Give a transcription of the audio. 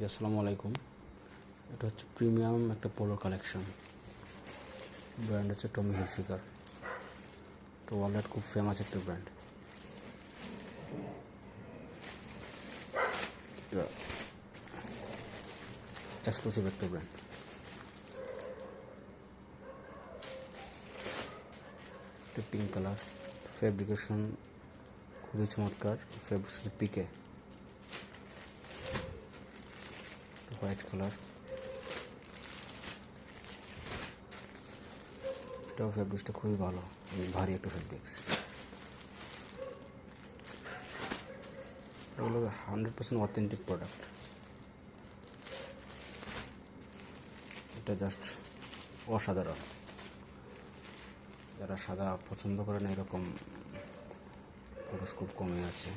আসসালামু আলাইকুম। এটা হচ্ছে প্রিমিয়াম একটা পোলো কালেকশন। ব্র্যান্ড হচ্ছে টমি হিলফিগার। তো ওয়ার্ল্ডের খুব ফেমাস একটা ব্র্যান্ড। এক্সক্লুসিভ একটা ব্র্যান্ড। এটা পিঙ্ক কালার, ফেব্রিকেশন খুবই চমৎকার। ফেব্রিকেশন পিকে, হোয়াইট কালার, এটাও ফেব্রিক্সটা খুবই ভালো, ভারী একটা ফেব্রিক্স। এটা হলো 100% অথেন্টিক প্রোডাক্ট। এটা জাস্ট অসাধারণ। যারা সাদা পছন্দ করেন, এরকম ফটোস খুব কমে আছে।